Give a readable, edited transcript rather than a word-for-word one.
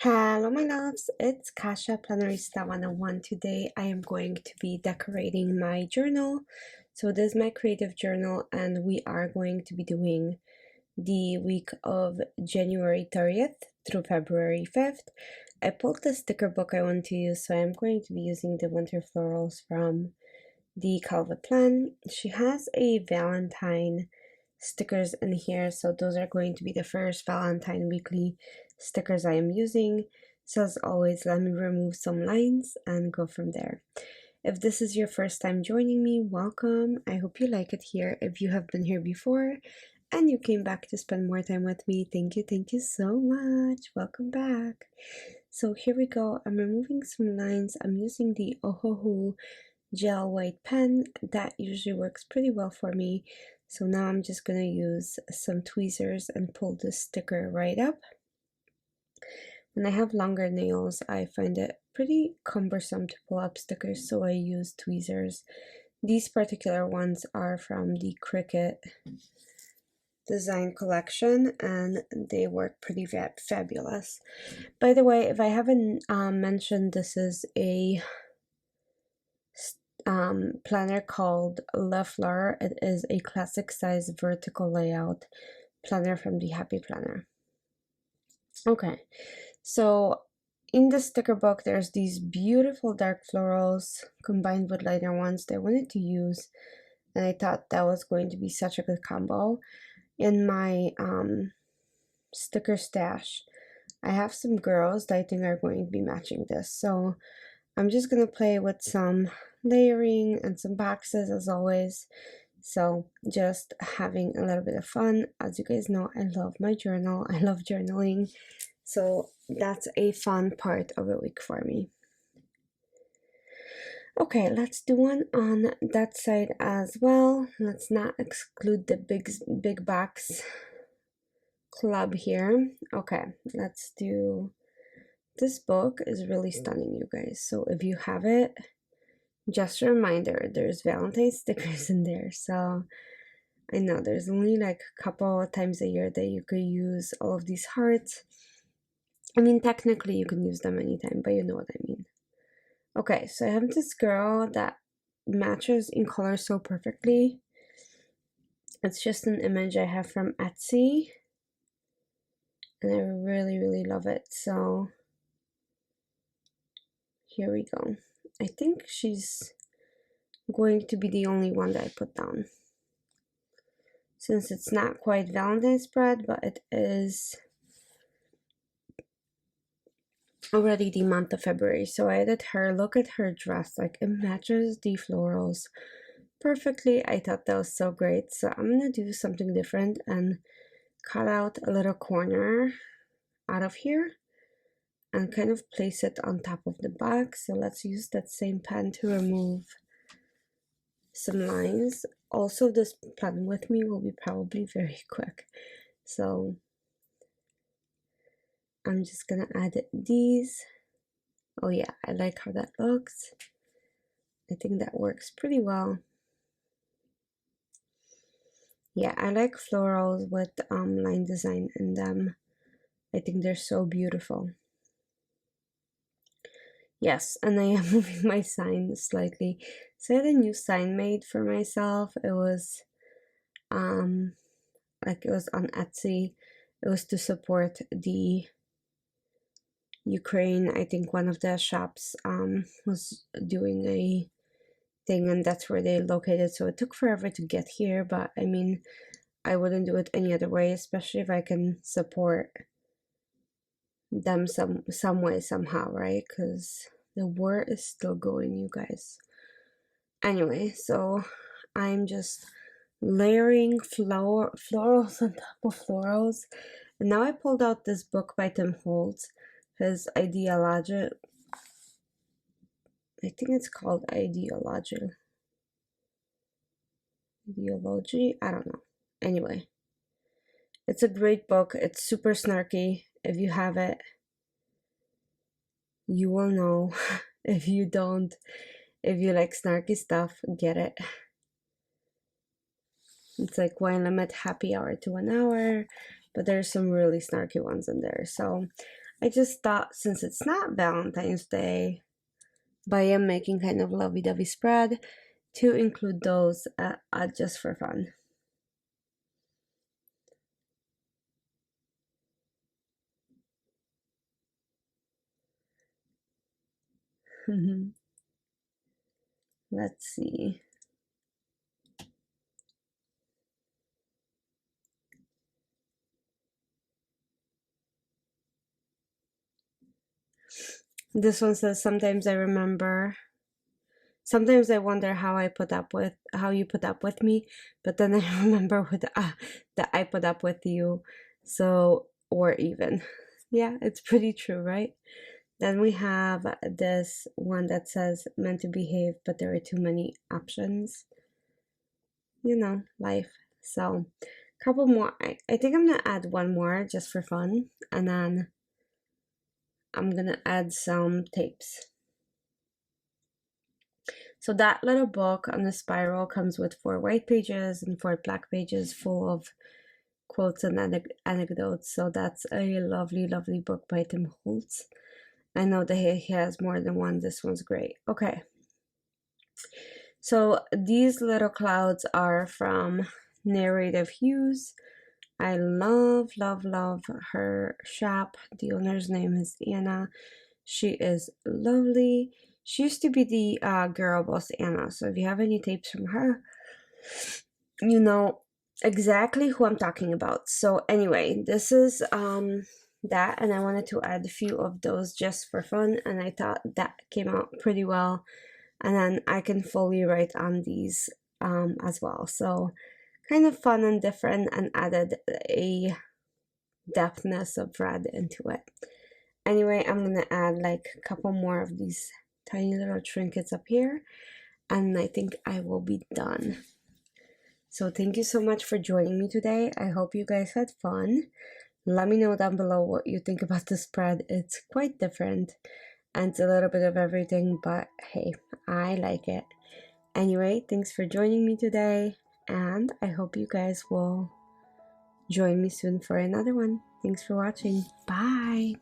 Hello my loves, it's Kasha Plannerista 101. Today I am going to be decorating my journal. So this is my creative journal and we are going to be doing the week of January 30th through February 5th. I pulled the sticker book I want to use, so I'm going to be using the winter florals from the Calva Plan. She has a Valentine stickers in here, so those are going to be the first Valentine weekly stickers I am using. So as always, let me remove some lines and go from there. If this is your first time joining me, welcome. I hope you like it here. If you have been here before and you came back to spend more time with me, thank you so much. Welcome back. So here we go. I'm removing some lines. I'm using the Ohoho gel white pen. That usually works pretty well for me. So now I'm just going to use some tweezers and pull this sticker right up. When I have longer nails, I find it pretty cumbersome to pull up stickers, so I use tweezers. These particular ones are from the Cricut design collection and they work pretty fabulous. By the way, if I haven't mentioned, this is a planner called Fleur. It is a classic size vertical layout planner from the Happy Planner. Okay, so in the sticker book there's these beautiful dark florals combined with lighter ones that I wanted to use, and I thought that was going to be such a good combo. In my sticker stash I have some girls that I think are going to be matching this, so I'm just gonna play with some layering and some boxes as always. So just having a little bit of fun. As you guys know, I love my journal. I love journaling. So that's a fun part of the week for me. Okay, let's do one on that side as well. Let's not exclude the big box club here. Okay, let's do, this book is really stunning, you guys. So if you have it, just a reminder, there's Valentine's stickers in there. So I know there's only like a couple of times a year that you could use all of these hearts. I mean, technically you can use them anytime, but you know what I mean. Okay, so I have this girl that matches in color so perfectly. It's just an image I have from Etsy and I really love it. So here we go. I think she's going to be the only one that I put down, since it's not quite Valentine's spread, but it is already the month of February. So I added her. Look at her dress, like it matches the florals perfectly. I thought that was so great. So I'm gonna do something different and cut out a little corner out of here and kind of place it on top of the box. So let's use that same pen to remove some lines. Also, this plan with me will be probably very quick, so I'm just gonna add these. Oh yeah, I like how that looks. I think that works pretty well. Yeah, I like florals with line design in them. I think they're so beautiful. Yes, and I am moving my sign slightly. So I had a new sign made for myself. It was like it was on Etsy. It was to support the Ukraine. I think one of the shops was doing a thing and that's where they located, so it took forever to get here, but I mean, I wouldn't do it any other way, especially if I can support them some way somehow, right? Because the war is still going, you guys. Anyway, so I'm just layering florals on top of florals, and now I pulled out this book by Tim Holtz, his ideology. I think it's called ideology. I don't know. Anyway, it's a great book. It's super snarky. If you have it, you will know. If you don't, if you like snarky stuff, get it. It's like wine limit happy hour to 1 hour, but there's some really snarky ones in there. So I just thought since it's not Valentine's Day, but I am making kind of lovey-dovey spread, to include those just for fun. Let's see. This one says, sometimes I wonder how you put up with me, but then I remember that I put up with you. So, or even. Yeah, it's pretty true, right? Then we have this one that says, meant to behave, but there are too many options. You know, life. So, couple more. I think I'm gonna add one more just for fun, and then I'm gonna add some tapes. So that little book on the spiral comes with 4 white pages and 4 black pages full of quotes and anecdotes. So that's a lovely, lovely book by Tim Holtz. I know that he has more than one. This one's great. Okay. So these little clouds are from Narrative Hues. I love, love, love her shop. The owner's name is Anna. She is lovely. She used to be the girl boss Anna. So if you have any tapes from her, you know exactly who I'm talking about. So anyway, this is that, and I wanted to add a few of those just for fun, and I thought that came out pretty well. And then I can fully write on these as well. So kind of fun and different, and added a depthness of red into it. Anyway, I'm gonna add like a couple more of these tiny little trinkets up here, and I think I will be done. So thank you so much for joining me today. I hope you guys had fun. Let me know down below what you think about the spread. It's quite different, and it's a little bit of everything, but hey, I like it. Anyway, thanks for joining me today, and I hope you guys will join me soon for another one. Thanks for watching. Bye!